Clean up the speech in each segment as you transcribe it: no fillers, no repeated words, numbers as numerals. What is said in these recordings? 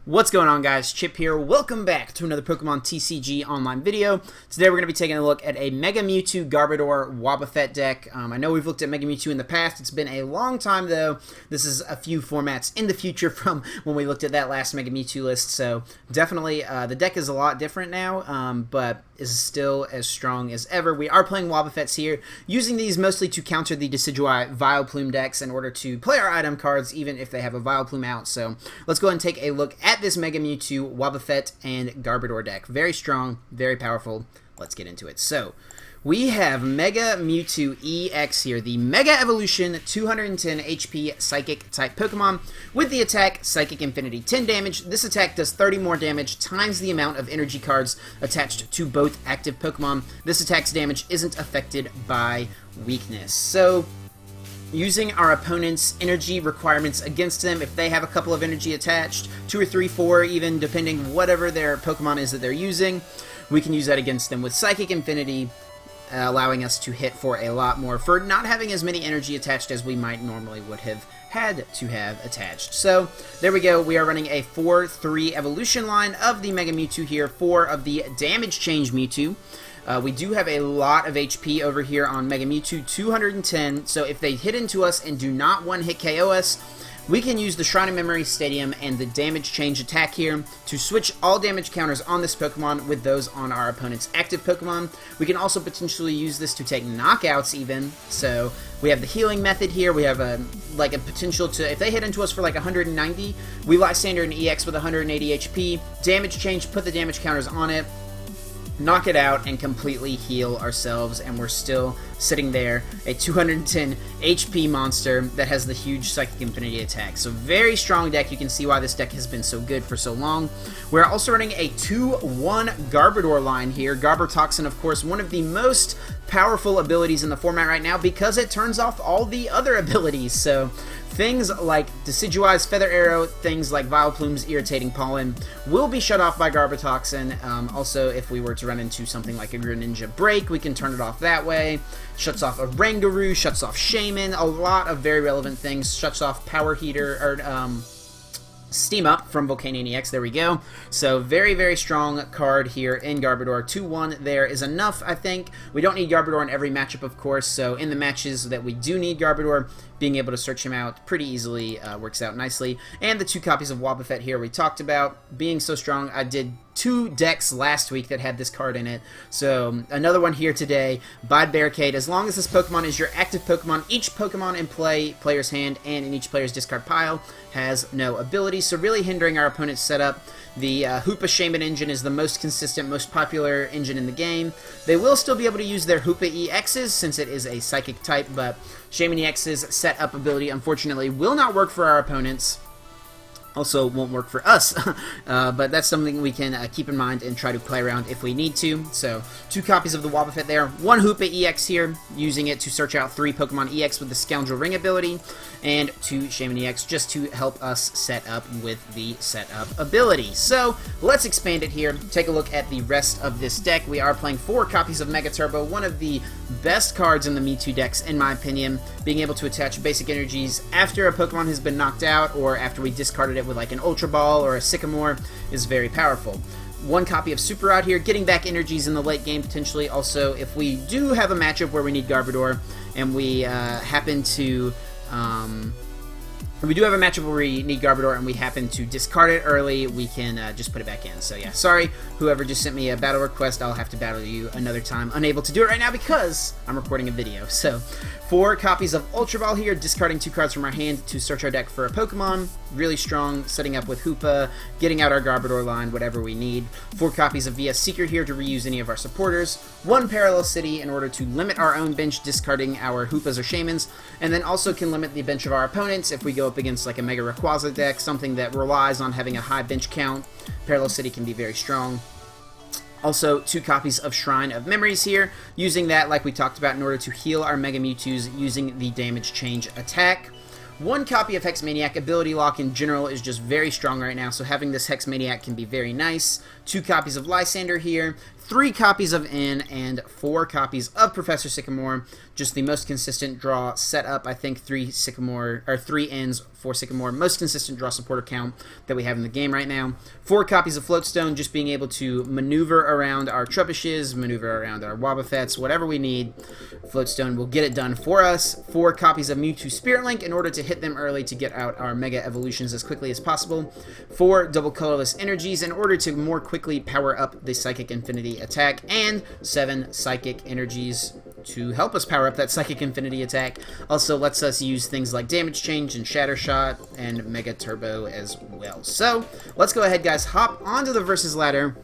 What's going on, guys? Chip here. Welcome back to another Pokemon TCG online video. Today we're going to be taking a look at a Mega Mewtwo Garbodor Wobbuffet deck. I know we've looked at Mega Mewtwo in the past. It's been a long time, though. This is a few formats in the future from when we looked at that last Mega Mewtwo list. So definitely the deck is a lot different now, but is still as strong as ever. We are playing Wobbuffets here, using these mostly to counter the Decidueye Vileplume decks in order to play our item cards, even if they have a Vileplume out. So let's go ahead and take a look at this Mega Mewtwo, Wobbuffet, and Garbodor deck. Very strong, very powerful. Let's get into it. So we have Mega Mewtwo-EX here, the Mega Evolution 210 HP Psychic type Pokemon with the attack Psychic Infinity 10 damage. This attack does 30 more damage times the amount of energy cards attached to both active Pokemon. This attack's damage isn't affected by weakness. So using our opponent's energy requirements against them, if they have a couple of energy attached, 2 or 3, 4 even, depending whatever their Pokemon is that they're using, we can use that against them with Psychic Infinity, allowing us to hit for a lot more for not having as many energy attached as we might normally would have had to have attached. So there we go. We are running a 4-3 evolution line of the Mega Mewtwo here, 4 of the damage change Mewtwo. We do have a lot of HP over here on Mega Mewtwo, 210, so if they hit into us and do not one-hit KO us, we can use the Shrine of Memories Stadium and the damage change attack here to switch all damage counters on this Pokemon with those on our opponent's active Pokemon. We can also potentially use this to take knockouts even, so we have the healing method here. We have a potential to, if they hit into us for like 190, we Lysandre an EX with 180 HP, damage change, put the damage counters on it, knock it out, and completely heal ourselves, and we're still sitting there, a 210 HP monster that has the huge Psychic Infinity attack. So very strong deck. You can see why this deck has been so good for so long. We're also running a 2-1 Garbodor line here. Garbotoxin, of course, one of the most powerful abilities in the format right now because it turns off all the other abilities. So things like Decidueye's Feather Arrow, things like Vileplume's Irritating Pollen will be shut off by Garbotoxin. Also, if we were to run into something like a Greninja Break, we can turn it off that way. Shuts off a Rangaroo, shuts off Shaymin, a lot of very relevant things. Shuts off Power Heater, or Steam Up from Volcanion EX. There we go. So very, very strong card here in Garbodor. 2-1 there is enough, I think. We don't need Garbodor in every matchup, of course, so in the matches that we do need Garbodor, being able to search him out pretty easily works out nicely. And the 2 copies of Wobbuffet here we talked about being so strong. I did 2 decks last week that had this card in it, so another one here today. Bide Barricade. As long as this Pokemon is your active Pokemon, each Pokemon in player's hand and in each player's discard pile has no ability, so really hindering our opponent's setup. The Hoopa Shaymin engine is the most consistent, most popular engine in the game. They will still be able to use their Hoopa-EXs since it is a psychic type, but Shaymin-EX's setup ability, unfortunately, will not work for our opponents. Also won't work for us, but that's something we can keep in mind and try to play around if we need to. So 2 copies of the Wobbuffet there, 1 Hoopa-EX here, using it to search out 3 Pokemon EX with the Scoundrel Ring ability, and 2 Shaymin-EX just to help us set up with the setup ability. So let's expand it here, take a look at the rest of this deck. We are playing 4 copies of Mega Turbo, one of the best cards in the Mewtwo decks in my opinion. Being able to attach basic energies after a Pokemon has been knocked out or after we discarded it with like an Ultra Ball or a Sycamore is very powerful. 1 copy of Super Rod here, getting back energies in the late game potentially. Also, if we do have a matchup where we need Garbodor and we happen to we do have a matchup where we need Garbodor and we happen to discard it early, we can just put it back in. So yeah, sorry, whoever just sent me a battle request, I'll have to battle you another time. Unable to do it right now because I'm recording a video. So 4 copies of Ultra Ball here, discarding 2 cards from our hand to search our deck for a Pokemon. Really strong, setting up with Hoopa, getting out our Garbodor line, whatever we need. 4 copies of VS Seeker here to reuse any of our supporters. 1 Parallel City in order to limit our own bench, discarding our Hoopas or Shaymins, and then also can limit the bench of our opponents if we go up against like a Mega Rayquaza deck, something that relies on having a high bench count. Parallel City can be very strong. Also, 2 copies of Shrine of Memories here, using that like we talked about in order to heal our Mega Mewtwo's using the damage change attack. 1 copy of Hex Maniac. Ability Lock in general is just very strong right now, so having this Hex Maniac can be very nice. 2 copies of Lysandre here, 3 copies of N, and 4 copies of Professor Sycamore. Just the most consistent draw setup. I think 3 Sycamore or 3 N's for Sycamore. Most consistent draw supporter count that we have in the game right now. 4 copies of Float Stone, just being able to maneuver around our Trubbishes, maneuver around our Wobbuffets, whatever we need. Float Stone will get it done for us. 4 copies of Mewtwo Spirit Link in order to hit them early to get out our Mega Evolutions as quickly as possible. 4 double colorless energies in order to more quickly power up the Psychic Infinity attack, and 7 psychic energies to help us power up that Psychic Infinity attack. Also lets us use things like Damage Change and Shatter Shot and Mega Turbo as well. So let's go ahead, guys, hop onto the versus ladder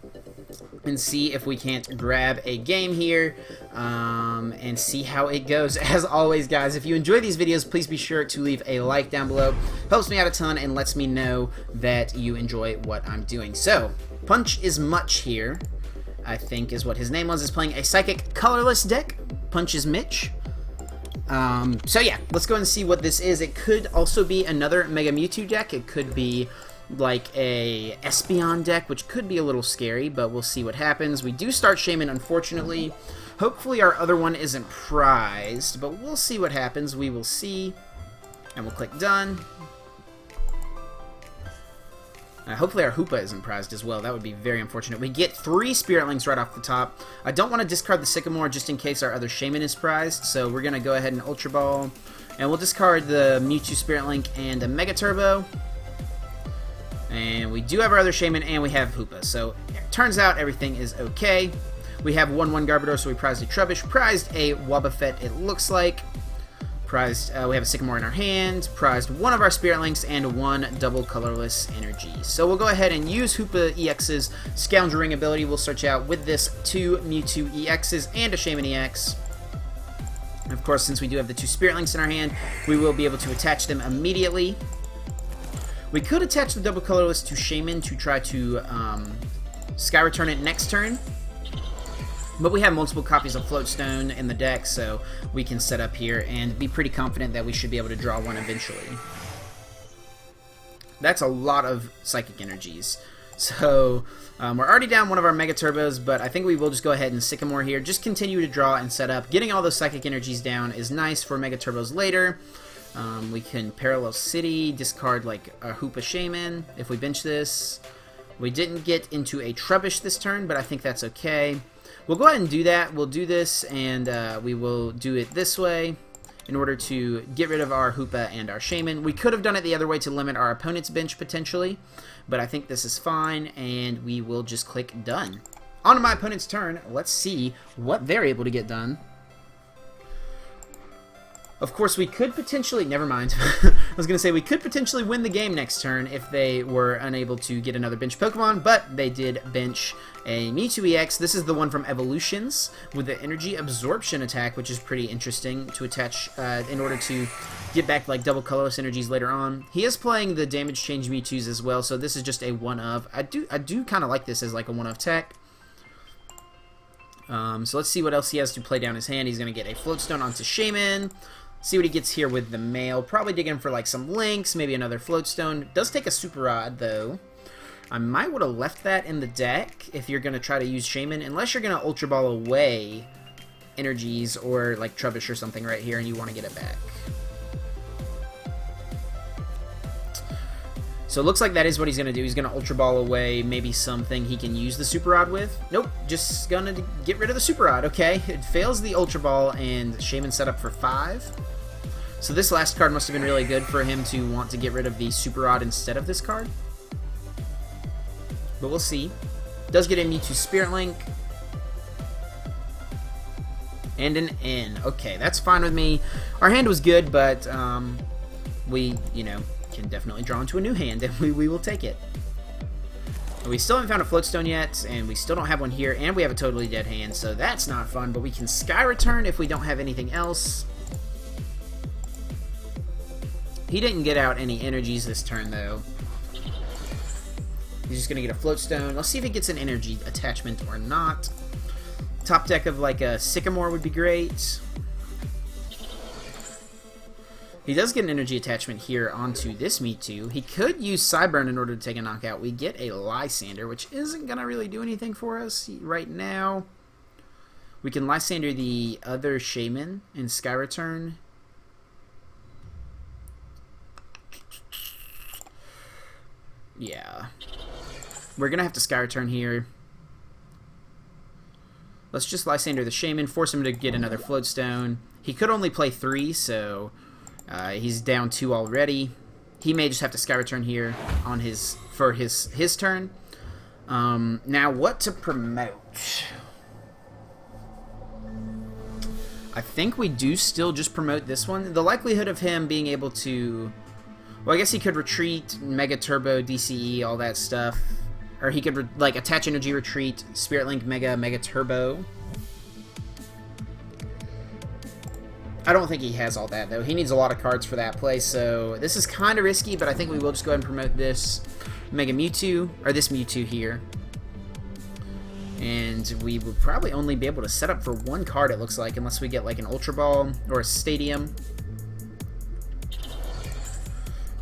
and see if we can't grab a game here and see how it goes. As always, guys, if you enjoy these videos, please be sure to leave a like down below. Helps me out a ton and lets me know that you enjoy what I'm doing. So Punch is Much here, I think is what his name was, is playing a Psychic Colorless deck. Punch is Mitch. So yeah, let's go and see what this is. It could also be another Mega Mewtwo deck. It could be like a Espeon deck, which could be a little scary, but we'll see what happens. We do start Shaymin, unfortunately. Hopefully our other one isn't prized, but we'll see what happens. We will see. And we'll click Done. Hopefully our Hoopa isn't prized as well. That would be very unfortunate. We get 3 Spirit Links right off the top. I don't want to discard the Sycamore just in case our other Shaymin is prized, so we're going to go ahead and Ultra Ball. And we'll discard the Mewtwo Spirit Link and a Mega Turbo. And we do have our other Shaymin, and we have Hoopa. So it turns out everything is okay. We have 1/1 Garbodor, so we prized a Trubbish. Prized a Wobbuffet, it looks like. Prized, we have a Sycamore in our hand, prized 1 of our Spirit Links, and 1 double colorless energy. So we'll go ahead and use Hoopa-EX's Scoundrelling ability. We'll search out with this 2 Mewtwo-EXs and a Shaymin-EX. And of course, since we do have the 2 Spirit Links in our hand, we will be able to attach them immediately. We could attach the double colorless to Shaymin to try to Sky Return it next turn. But we have multiple copies of Float Stone in the deck, so we can set up here and be pretty confident that we should be able to draw one eventually. That's a lot of Psychic Energies. So we're already down one of our Mega Turbos, but I think we will just go ahead and Sycamore here. Just continue to draw and set up. Getting all those Psychic Energies down is nice for Mega Turbos later. We can Parallel City, discard like a Hoopa Shaymin if we bench this. We didn't get into a Trubbish this turn, but I think that's okay. We'll go ahead and do that. We'll do this, and we will do it this way in order to get rid of our Hoopa and our Shaymin. We could have done it the other way to limit our opponent's bench potentially, but I think this is fine, and we will just click Done. On to my opponent's turn. Let's see what they're able to get done. Of course, we could potentially... Never mind. I was going to say we could potentially win the game next turn if they were unable to get another bench Pokemon, but they did bench a Mewtwo-EX. This is the one from Evolutions with the Energy Absorption attack, which is pretty interesting to attach in order to get back like double colorless energies later on. He is playing the Damage Change Mewtwo's as well, so this is just a one-of. I do kind of like this as like a one-of tech. So let's see what else he has to play down his hand. He's going to get a Float Stone onto Shaymin. See what he gets here with the mail. Probably digging for like some links, maybe another Float Stone. Does take a Super Rod though. I might would have left that in the deck if you're going to try to use Shaymin, unless you're going to Ultra Ball away energies or like Trubbish or something right here and you want to get it back. So it looks like that is what he's going to do. He's going to Ultra Ball away maybe something he can use the Super Rod with. Nope, just going to get rid of the Super Rod. Okay, it fails the Ultra Ball and Shaymin set up for 5. So this last card must have been really good for him to want to get rid of the Super Rod instead of this card. But we'll see. Does get a Mewtwo Spirit Link. And an N. Okay, that's fine with me. Our hand was good, but we, you know, can definitely draw into a new hand, and we will take it. We still haven't found a Float Stone yet, and we still don't have one here, and we have a totally dead hand, so that's not fun, but we can Sky Return if we don't have anything else. He didn't get out any energies this turn, though. He's just going to get a Float Stone. Let's see if he gets an energy attachment or not. Top deck of like a Sycamore would be great. He does get an energy attachment here onto this Mewtwo. He could use Psyburn in order to take a knockout. We get a Lysandre, which isn't going to really do anything for us right now. We can Lysandre the other Shaymin and Sky Return. Yeah. We're going to have to Sky Return here. Let's just Lysandre the Shaymin, force him to get another Float Stone. He could only play 3, so he's down 2 already. He may just have to Sky Return here on his turn. Now, what to promote? I think we do still just promote this one. The likelihood of him being able to... Well, I guess he could retreat, Mega Turbo, DCE, all that stuff. Or he could, like, attach Energy Retreat, Spirit Link Mega Turbo. I don't think he has all that, though. He needs a lot of cards for that play, so this is kind of risky, but I think we will just go ahead and promote this Mega Mewtwo, or this Mewtwo here. And we will probably only be able to set up for 1 card, it looks like, unless we get, like, an Ultra Ball or a Stadium.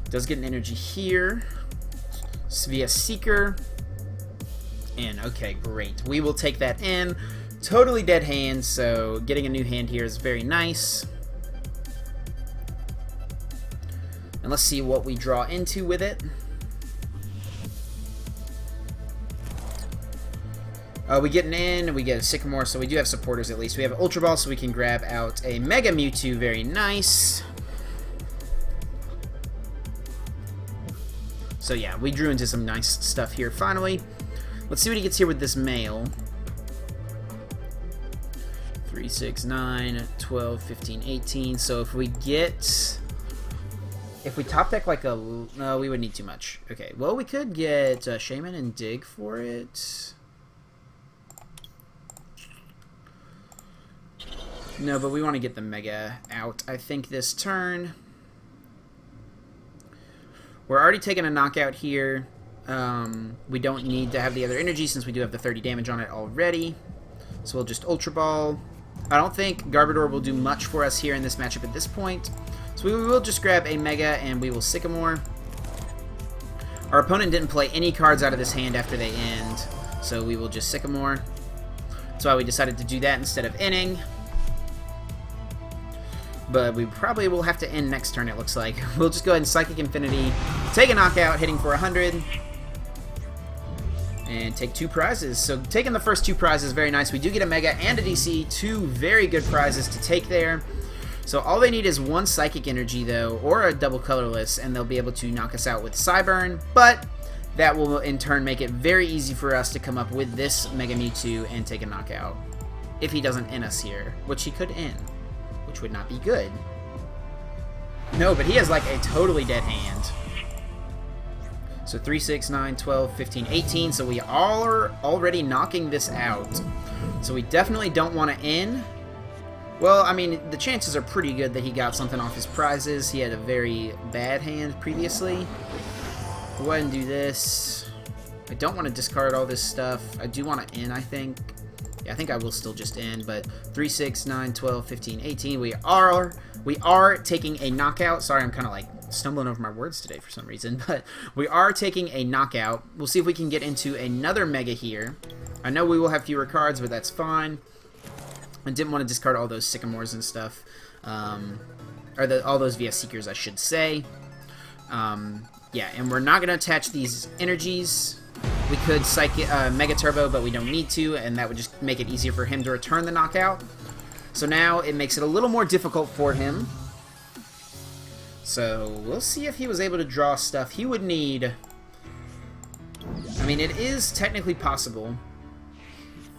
Does get an energy here via Seeker. And, okay, great. We will take that in. Totally dead hand, so getting a new hand here is very nice. And let's see what we draw into with it. We get an in, and we get a Sycamore, so we do have supporters at least. We have an Ultra Ball, so we can grab out a Mega Mewtwo, very nice. So yeah, we drew into some nice stuff here finally. Let's see what he gets here with this male. 3, 6, 9, 12, 15, 18. So if we get... If we top deck like a... No, we would need too much. Okay, well, we could get Shaymin and Dig for it. No, but we want to get the Mega out, I think, this turn. We're already taking a knockout here. We don't need to have the other energy since we do have the 30 damage on it already. So we'll just Ultra Ball. I don't think Garbodor will do much for us here in this matchup at this point. So we will just grab a Mega and we will Sycamore. Our opponent didn't play any cards out of this hand after they end, so we will just Sycamore. That's why we decided to do that instead of inning. But we probably will have to end next turn, it looks like. We'll just go ahead and Psychic Infinity, take a knockout, hitting for 100, and take 2 prizes. So taking the first 2 prizes, very nice. We do get a Mega and a DC, 2 very good prizes to take there. So all they need is 1 Psychic Energy, though, or a double Colorless, and they'll be able to knock us out with Psyburn. But that will, in turn, make it very easy for us to come up with this Mega Mewtwo and take a knockout. If he doesn't in us here, which he could in. Which would not be good. No, but he has like a totally dead hand. So 3, 6, 9, 12, 15, 18. So we are already knocking this out. So we definitely don't want to in. Well, I mean, the chances are pretty good that he got something off his prizes. He had a very bad hand previously. Go ahead and do this. I don't want to discard all this stuff. I do want to in, I think. Yeah, I think I will still just end, but 3, 6, 9, 12, 15, 18. We are taking a knockout. Sorry, I'm kind of like stumbling over my words today for some reason, but we are taking a knockout. We'll see if we can get into another Mega here. I know we will have fewer cards, but that's fine. I didn't want to discard all those Sycamores and stuff, or all those VS Seekers, I should say. Yeah, and we're not going to attach these energies. We could Mega Turbo, but we don't need to, and that would just make it easier for him to return the knockout. So now it makes it a little more difficult for him. So we'll see if he was able to draw stuff. He would need... I mean, it is technically possible.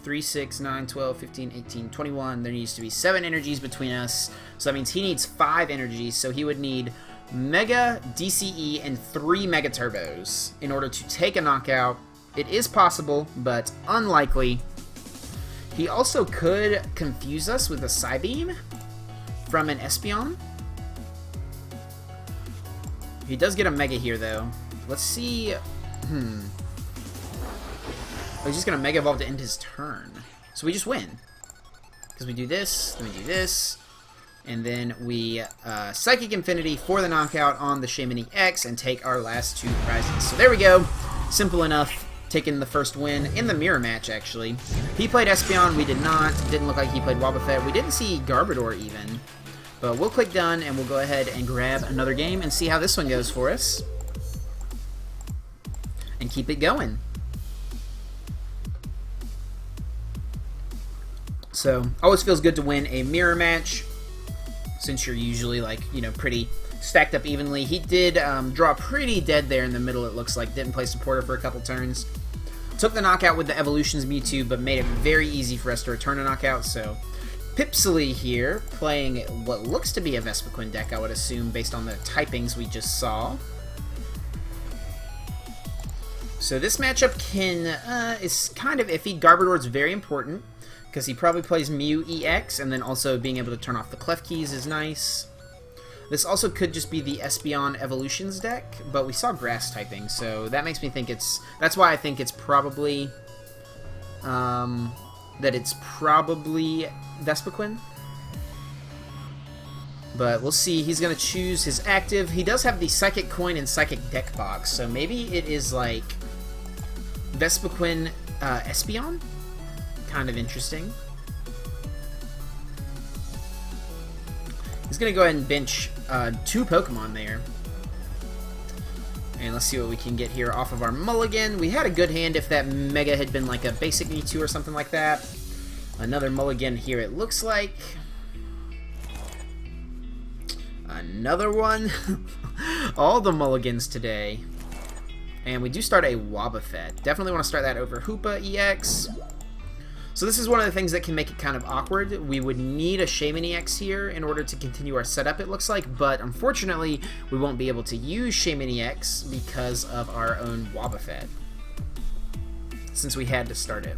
3, 6, 9, 12, 15, 18, 21. There needs to be 7 energies between us. So that means he needs 5 energies, so he would need Mega, DCE, and 3 Mega Turbos in order to take a knockout. It is possible, but unlikely. He also could confuse us with a Psybeam from an Espeon. He does get a Mega here, though. Let's see... Oh, he's just going to Mega Evolve to end his turn. So we just win. Because we do this, then we do this, and then we Psychic Infinity for the knockout on the Shaymin-EX and take our last 2 prizes. So there we go. Simple enough. Taking the first win in the mirror match, actually. He played Espeon, we did not. Didn't look like he played Wobbuffet. We didn't see Garbodor even. But we'll click done, and we'll go ahead and grab another game and see how this one goes for us. and keep it going. So, always feels good to win a mirror match, since you're usually, like, you know, pretty stacked up evenly. He did draw pretty dead there in the middle, it looks like. Didn't play supporter for a couple turns. Took the knockout with the Evolutions Mewtwo, but made it very easy for us to return a knockout, so... Pipsily here, playing what looks to be a Vespiquen deck, I would assume, based on the typings we just saw. So this matchup is kind of iffy. Garbodor's very important, because he probably plays Mew-EX, and then also being able to turn off the Clef keys is nice. This also could just be the Espeon Evolutions deck, but we saw Grass typing, so that makes me think that's why I think it's probably... Vespiquen. But we'll see. He's going to choose his active. He does have the Psychic Coin and Psychic Deck Box, so maybe it is like Vespiquen Espeon? Kind of interesting. He's going to go ahead and bench 2 Pokemon there. And let's see what we can get here off of our mulligan. We had a good hand if that Mega had been like a basic Mewtwo or something like that. Another mulligan here, it looks like. Another one. All the mulligans today. And we do start a Wobbuffet. Definitely want to start that over Hoopa-EX. So this is one of the things that can make it kind of awkward. We would need a Shaymin-EX here in order to continue our setup, it looks like. But unfortunately, we won't be able to use Shaymin-EX because of our own Wobbuffet, since we had to start it.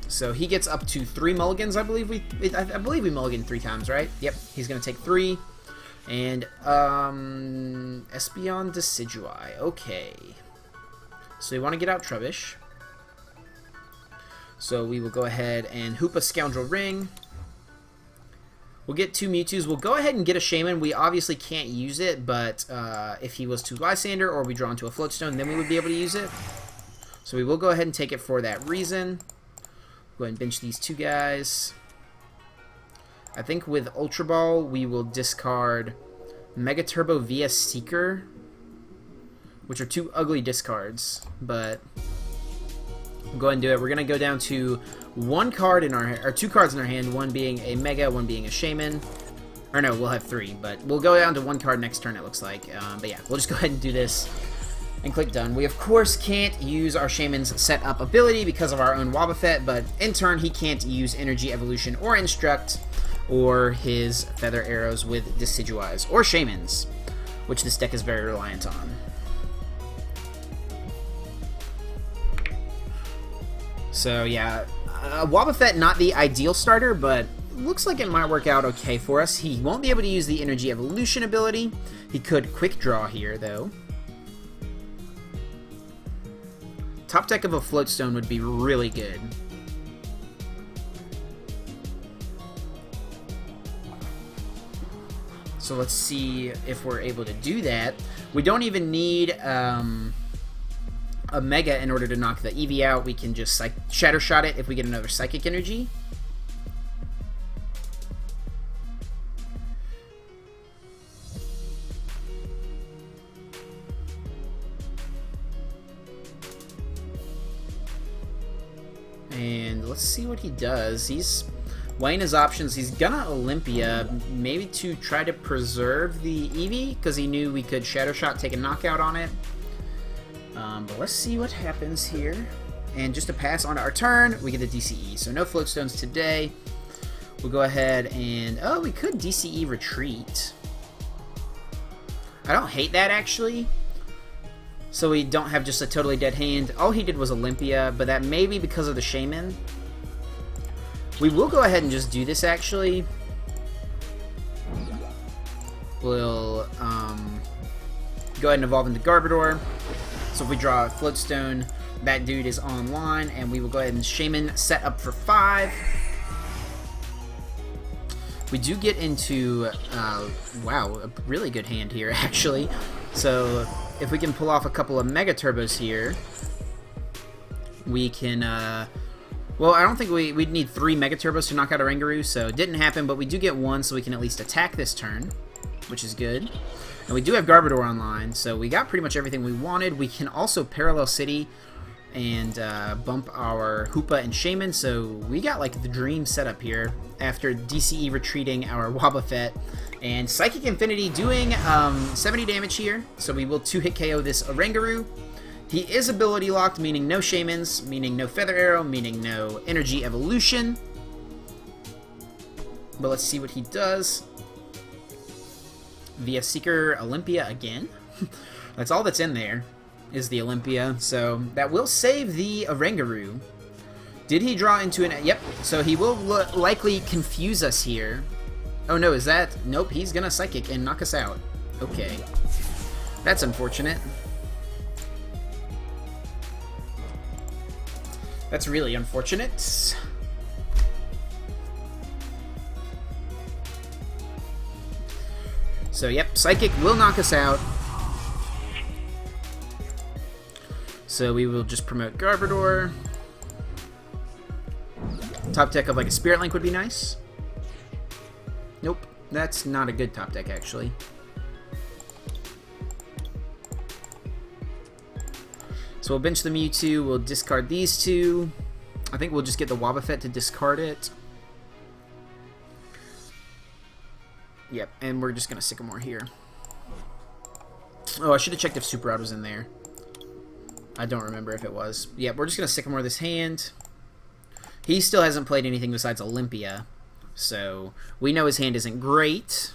So he gets up to 3 mulligans, I believe we mulliganed 3 times, right? Yep, he's going to take 3. And, Espeon Decidueye, okay. So we want to get out Trubbish. So we will go ahead and Hoopa Scoundrel Ring. We'll get 2 Mewtwo's. We'll go ahead and get a Shaymin. We obviously can't use it, but if he was to Lysandre or we draw into a Float Stone, then we would be able to use it. So we will go ahead and take it for that reason. Go ahead and bench these 2 guys. I think with Ultra Ball, we will discard Mega Turbo via Seeker, which are 2 ugly discards, but we'll go ahead and do it. We're going to go down to 1 card in our, or 2 cards in our hand, one being a Mega, one being a Shaymin. Or no, we'll have 3, but we'll go down to 1 card next turn, it looks like. But yeah, we'll just go ahead and do this. And click done. We of course can't use our Shaymin's set up ability because of our own Wobbuffet, but in turn he can't use Energy Evolution or Instruct or his Feather Arrows with Decidueyes or Shaymin's, which this deck is very reliant on. So yeah, Wobbuffet not the ideal starter, but looks like it might work out okay for us. He won't be able to use the Energy Evolution ability. He could Quick Draw here though. Top deck of a Float Stone would be really good. So let's see if we're able to do that. We don't even need a Mega in order to knock the Eevee out. We can just Shatter Shot it if we get another Psychic Energy. And let's see what he does. He's weighing his options. He's gonna Olympia, maybe to try to preserve the Eevee, because he knew we could Shadow Shot, take a knockout on it. But let's see what happens here. And just to pass on our turn, we get the DCE. So no Float Stones today. We'll go ahead and... oh, we could DCE Retreat. I don't hate that, actually. So we don't have just a totally dead hand. All he did was Olympia, but that may be because of the Shaymin. We will go ahead and just do this, actually. We'll go ahead and evolve into Garbodor. So if we draw a Float Stone, that dude is online, and we will go ahead and Shaymin set up for 5. We do get into, wow, a really good hand here, actually. So if we can pull off a couple of Mega Turbos here, we can, well, I don't think we'd need 3 Mega Turbos to knock out a Rangaroo, so it didn't happen, but we do get 1, so we can at least attack this turn, which is good. And we do have Garbodor online, so we got pretty much everything we wanted. We can also Parallel City and bump our Hoopa and Shaymin, so we got like the dream setup here after DCE retreating our Wobbuffet. And Psychic Infinity doing 70 damage here, so we will 2-hit KO this Oranguru. He is ability locked, meaning no Shaymins, meaning no Feather Arrow, meaning no Energy Evolution. But let's see what he does. Via Seeker Olympia again. That's all that's in there, is the Olympia. So that will save the Oranguru. Did he draw into an... Yep, so he will likely confuse us here. Oh no, is that... Nope, he's gonna Psychic and knock us out. Okay. That's unfortunate. That's really unfortunate. So, yep, Psychic will knock us out. So we will just promote Garbodor. Top deck of like a Spirit Link would be nice. Nope, that's not a good top deck actually. So we'll bench the Mewtwo, we'll discard these two. I think we'll just get the Wobbuffet to discard it. Yep, and we're just going to Sycamore here. Oh, I should have checked if Super Rod was in there. I don't remember if it was. Yeah, we're just going to Sycamore this hand. He still hasn't played anything besides Olympia, so we know his hand isn't great.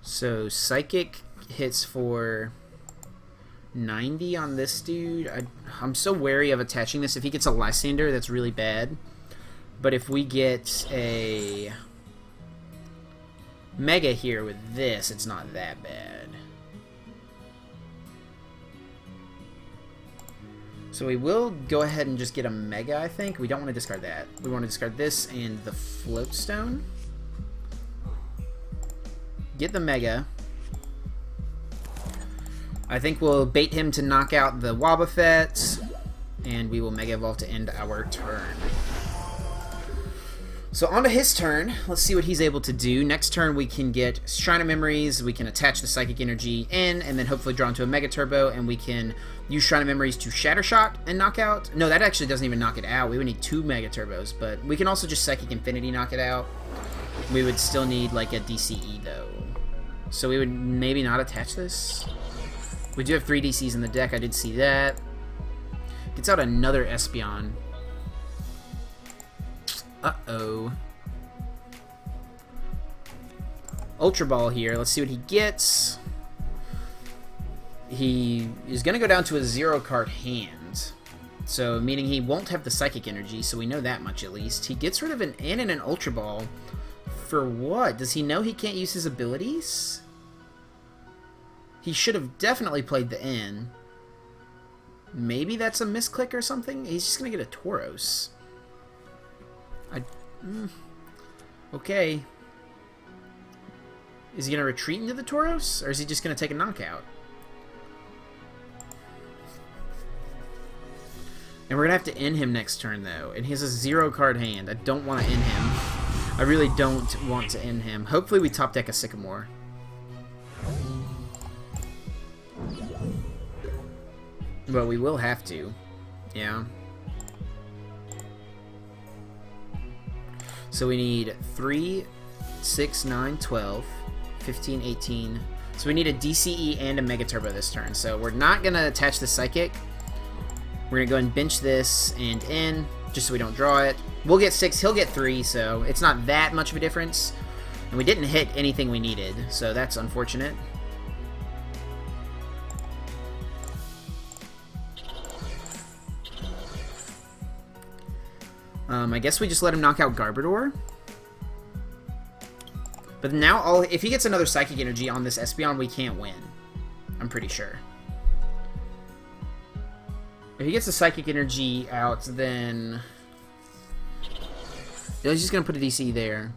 So Psychic hits for 90 on this dude. I'm so wary of attaching this. If he gets a Lysandre, that's really bad. But if we get a Mega here with this, it's not that bad. So we will go ahead and just get a Mega, I think. We don't want to discard that. We want to discard this and the Float Stone. Get the Mega. I think we'll bait him to knock out the Wobbuffet, and we will Mega Evolve to end our turn. So on to his turn. Let's see what he's able to do. Next turn we can get Shrine of Memories, we can attach the Psychic Energy in, and then hopefully draw into a Mega Turbo, and we can use Shrine of Memories to Shatter Shot and knock out. No, that actually doesn't even knock it out. We would need 2 Mega Turbos, but we can also just Psychic Infinity knock it out. We would still need like a DCE though. So we would maybe not attach this. We do have 3 DCs in the deck, I did see that. Gets out another Espeon. Uh-oh. Ultra Ball here. Let's see what he gets. He is going to go down to a 0-card hand. So, meaning he won't have the Psychic Energy, so we know that much at least. He gets rid of an N and an Ultra Ball. For what? Does he know he can't use his abilities? He should have definitely played the N. Maybe that's a misclick or something? He's just going to get a Tauros. Okay. Is he going to retreat into the Tauros? Or is he just going to take a knockout? And we're going to have to end him next turn, though. And he has a 0-card hand. I don't want to end him. I really don't want to end him. Hopefully we top deck a Sycamore. But we will have to. Yeah. So we need 3, 6, 9, 12, 15, 18. So we need a DCE and a Mega Turbo this turn. So we're not going to attach the Psychic. We're going to go and bench this and in, just so we don't draw it. We'll get 6, he'll get 3, so it's not that much of a difference. And we didn't hit anything we needed, so that's unfortunate. I guess we just let him knock out Garbodor. But now, if he gets another Psychic Energy on this Espeon, we can't win. I'm pretty sure. If he gets the Psychic Energy out, then he's just going to put a DC there.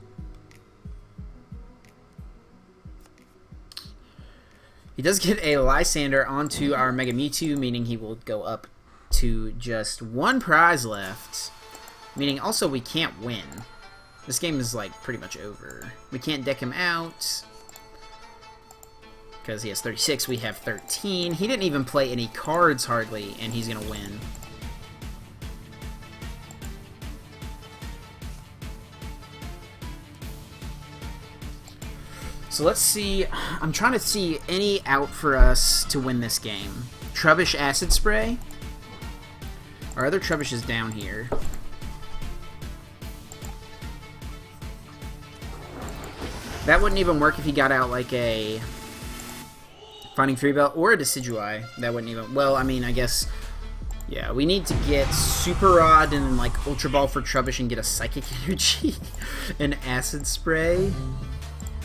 He does get a Lysandre onto our Mega Mewtwo, meaning he will go up to just one prize left. Meaning also we can't win. This game is like pretty much over. We can't deck him out. Because he has 36, we have 13. He didn't even play any cards hardly, and he's going to win. So let's see. I'm trying to see any out for us to win this game. Trubbish Acid Spray. Our other Trubbish is down here. That wouldn't even work if he got out like a Finding Free Belt or a Decidueye. That wouldn't even... Well, I mean, I guess... Yeah, we need to get Super Rod and like Ultra Ball for Trubbish and get a Psychic Energy and Acid Spray.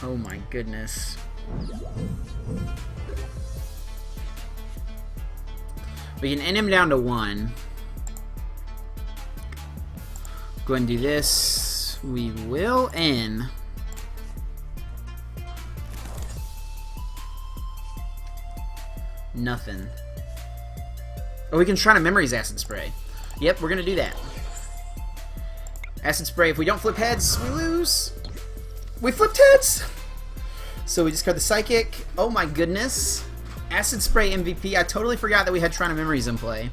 Oh my goodness. We can end him down to 1. Go ahead and do this. We will end. Nothing. Oh, we can Shrine of Memories Acid Spray. Yep, we're gonna do that. Acid Spray, if we don't flip heads, we lose. We flipped heads! So we discard the Psychic. Oh my goodness. Acid Spray MVP. I totally forgot that we had Shrine of Memories in play.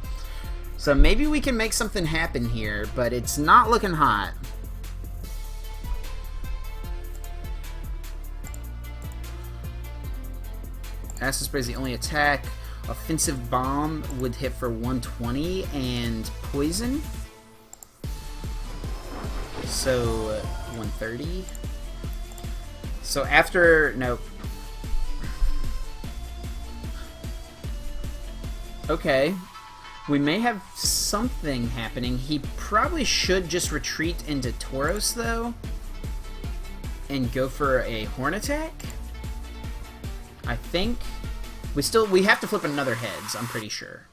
So maybe we can make something happen here, but it's not looking hot. Acid Spray is the only attack. Offensive Bomb would hit for 120 and Poison. So 130. So after... Nope. Okay. We may have something happening. He probably should just retreat into Tauros, though. And go for a Horn Attack. I think. We have to flip another heads, I'm pretty sure.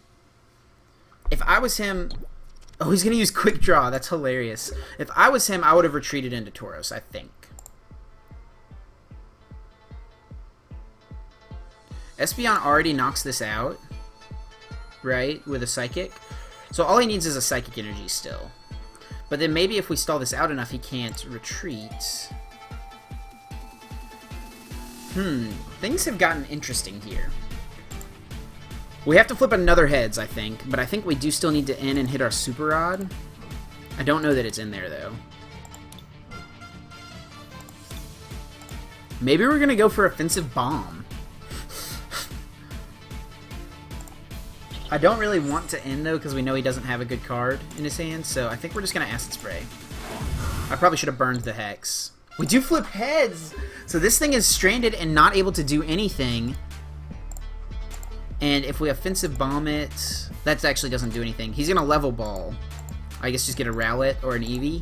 If I was him... Oh, he's going to use Quick Draw. That's hilarious. If I was him, I would have retreated into Tauros, I think. Espeon already knocks this out, right, with a Psychic. So all he needs is a Psychic Energy still. But then maybe if we stall this out enough, he can't retreat. Things have gotten interesting here. We have to flip another heads, I think, but I think we do still need to end and hit our Super Rod. I don't know that it's in there, though. Maybe we're going to go for Offensive Bomb. I don't really want to end, though, because we know he doesn't have a good card in his hand, so I think we're just going to Acid Spray. I probably should have burned the Hex. We do flip heads! So this thing is stranded and not able to do anything. And if we Offensive Bomb it, that actually doesn't do anything. He's going to Level Ball. I guess just get a Rowlet or an Eevee.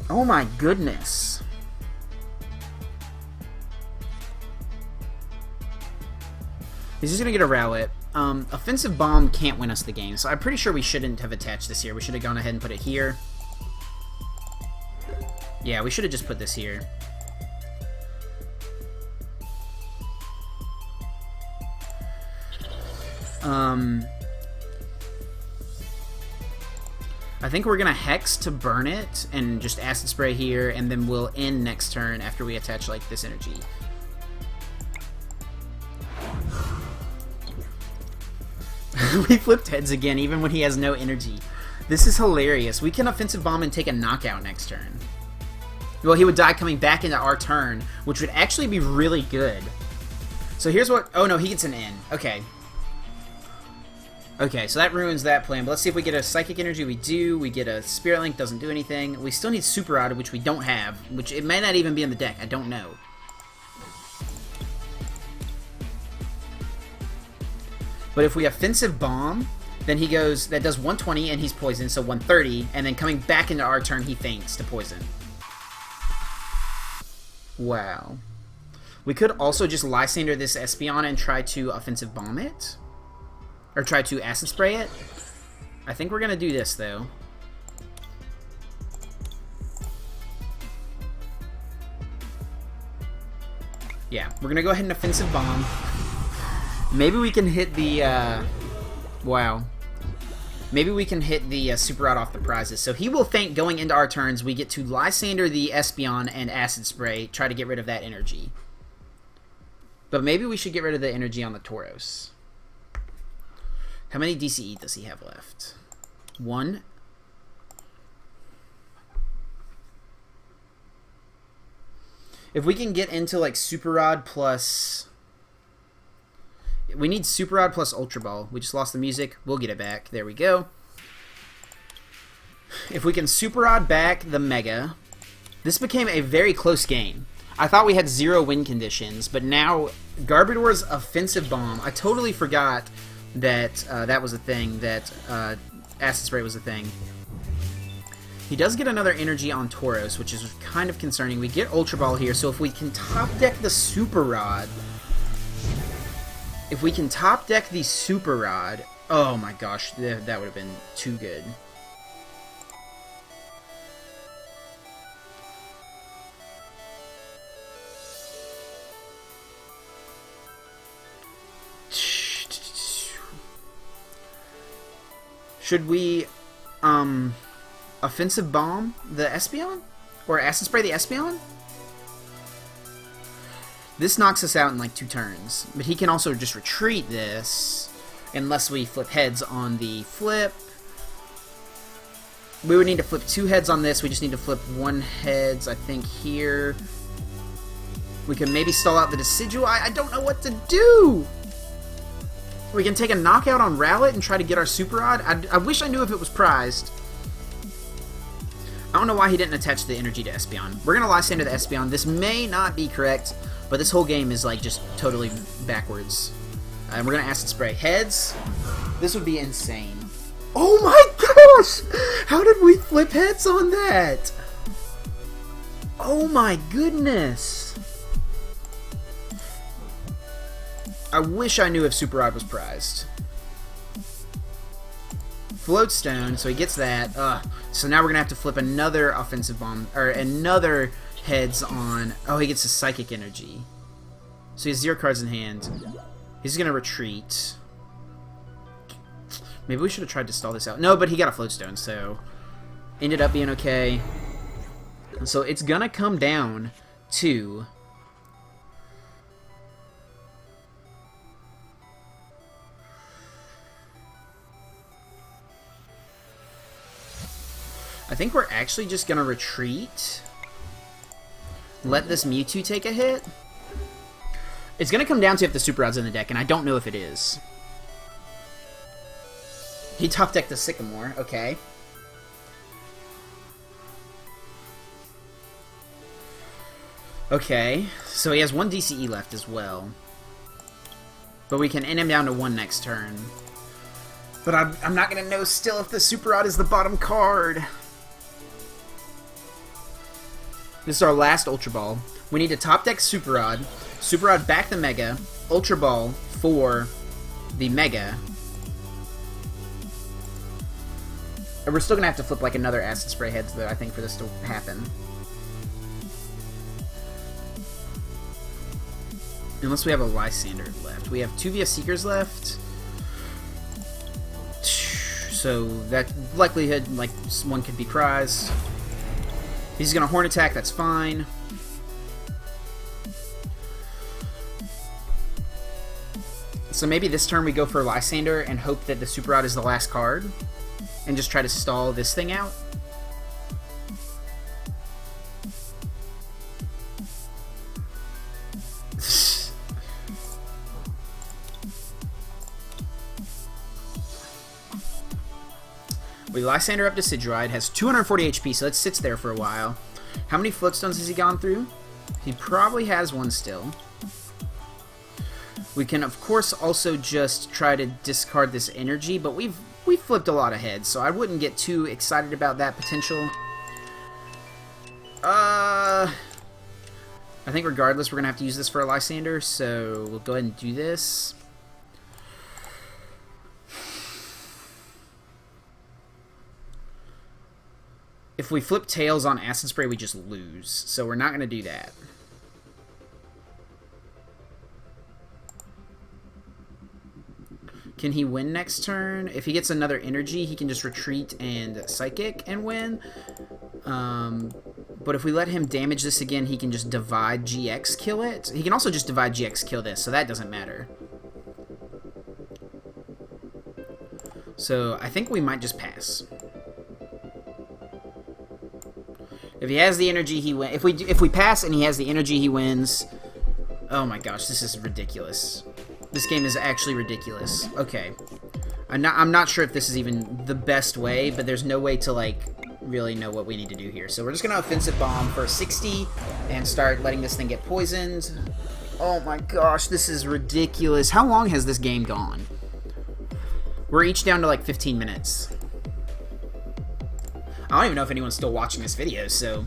Oh my goodness. He's just going to get a Rowlet. Offensive Bomb can't win us the game, so I'm pretty sure we shouldn't have attached this here. We should have gone ahead and put it here. Yeah, we should have just put this here. I think we're gonna Hex to burn it and just Acid Spray here, and then we'll end next turn after we attach like this energy. We flipped heads again, even when he has no energy. This is hilarious. We can Offensive Bomb and take a knockout next turn. Well, he would die coming back into our turn, which would actually be really good. So here's what... Oh, no, he gets an N. Okay. Okay, so that ruins that plan. But let's see if we get a Psychic Energy. We do. We get a Spirit Link. Doesn't do anything. We still need Super Rod, which we don't have. Which it may not even be in the deck. I don't know. But if we Offensive Bomb, then he goes... That does 120, and he's poisoned, so 130. And then coming back into our turn, he faints to poison. Wow. We could also just Lysandre this Espeon and try to Offensive Bomb it. Or try to Acid Spray it. I think we're going to do this, though. Yeah, we're gonna go ahead and offensive bomb. Maybe we can hit the, wow. Maybe we can hit the Super Rod off the prizes. So he will faint going into our turns. We get to Lysandre the Espeon and Acid Spray. Try to get rid of that energy. But maybe we should get rid of the energy on the Tauros. How many DCE does he have left? 1. If we can get into like Super Rod plus... We need Super Rod plus Ultra Ball. We just lost the music. We'll get it back. There we go. If we can Super Rod back the Mega... This became a very close game. I thought we had 0 win conditions, but now Garbodor's Offensive Bomb... I totally forgot that that was a thing, that Acid Spray was a thing. He does get another energy on Tauros, which is kind of concerning. We get Ultra Ball here, so if we can top deck the Super Rod... If we can top deck the Super Rod... Oh my gosh, that would have been too good. Should we, Offensive Bomb the Espeon? Or Acid Spray the Espeon? This knocks us out in like 2 turns. But he can also just retreat this, unless we flip heads on the flip. We would need to flip 2 heads on this. We just need to flip 1 heads, I think, here. We can maybe stall out the Decidueye. I don't know what to do! We can take a knockout on Rowlet and try to get our Super Rod. I wish I knew if it was prized. I don't know why he didn't attach the energy to Espeon. We're going to Lysandre the Espeon. This may not be correct, but this whole game is like just totally backwards. And we're going to Acid Spray. Heads. This would be insane. Oh my gosh! How did we flip heads on that? Oh my goodness. I wish I knew if Super Rod was prized. Float Stone, so he gets that. So now we're going to have to flip another Offensive Bomb, or another heads on... Oh, he gets his Psychic Energy. So he has 0 cards in hand. He's going to retreat. Maybe we should have tried to stall this out. No, but he got a Float Stone, so... Ended up being okay. So it's going to come down to... I think we're actually just going to retreat. Let this Mewtwo take a hit. It's going to come down to if the Super Rod's in the deck, and I don't know if it is. He top decked the Sycamore. Okay. Okay. So he has 1 DCE left as well. But we can end him down to 1 next turn. But I'm not going to know still if the Super Rod is the bottom card. This is our last Ultra Ball. We need to top deck Super Rod. Super Rod back the Mega. Ultra Ball for the Mega. And we're still going to have to flip like another Acid Spray heads though, I think, for this to happen. Unless we have a Lysandre left. We have 2 via Seekers left. So that likelihood, like, 1 could be prized. He's going to Horn Attack, that's fine. So maybe this turn we go for Lysandre and hope that the Super Rod is the last card. And just try to stall this thing out. We Lysandre up to Decidueye. It has 240 HP, so it sits there for a while. How many Float Stones has he gone through? He probably has 1 still. We can, of course, also just try to discard this energy, but we've flipped a lot of heads, so I wouldn't get too excited about that potential. I think regardless, we're going to have to use this for a Lysandre, so we'll go ahead and do this. If we flip Tails on Acid Spray, we just lose. So we're not going to do that. Can he win next turn? If he gets another energy, he can just retreat and Psychic and win. But if we let him damage this again, he can just Divide GX kill it. He can also just Divide GX kill this, so that doesn't matter. So I think we might just pass. If he has the energy, he wins. If we pass and he has the energy, he wins. Oh my gosh, this is ridiculous. This game is actually ridiculous. Okay. I'm not sure if this is even the best way, but there's no way to, like, really know what we need to do here. So we're just going to Offensive Bomb for 60 and start letting this thing get poisoned. Oh my gosh, this is ridiculous. How long has this game gone? We're each down to, like, 15 minutes. I don't even know if anyone's still watching this video, so...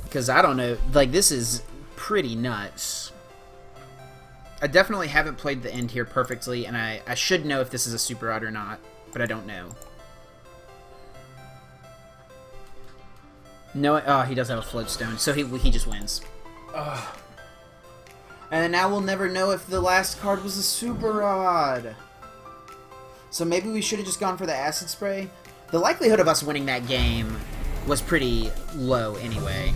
Because I don't know. Like, this is pretty nuts. I definitely haven't played the end here perfectly, and I should know if this is a Super Rod or not, but I don't know. No, oh, he does have a Float Stone, so he just wins. Ugh. And now we'll never know if the last card was a Super Rod. So maybe we should have just gone for the Acid Spray. The likelihood of us winning that game was pretty low anyway.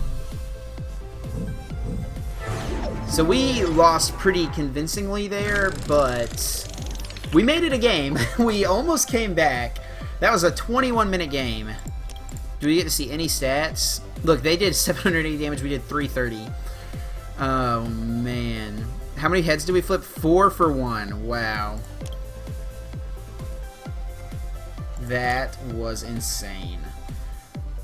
So we lost pretty convincingly there, but we made it a game. We almost came back. That was a 21-minute game. Do we get to see any stats? Look, they did 780 damage. We did 330. Oh, man. How many heads did we flip? 4 for 1. Wow. That was insane.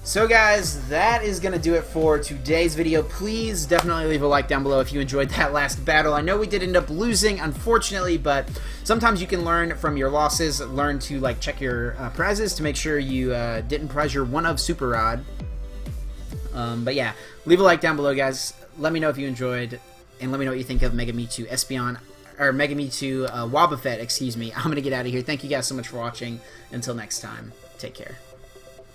So guys, that is going to do it for today's video. Please definitely leave a like down below if you enjoyed that last battle. I know we did end up losing, unfortunately, but sometimes you can learn from your losses. Learn to, like, check your prizes to make sure you didn't prize your one-of Super Rod. But yeah, leave a like down below, guys. Let me know if you enjoyed, and let me know what you think of Mega Mewtwo Espeon, or Mega Mewtwo Wobbuffet, excuse me. I'm going to get out of here. Thank you guys so much for watching. Until next time, take care.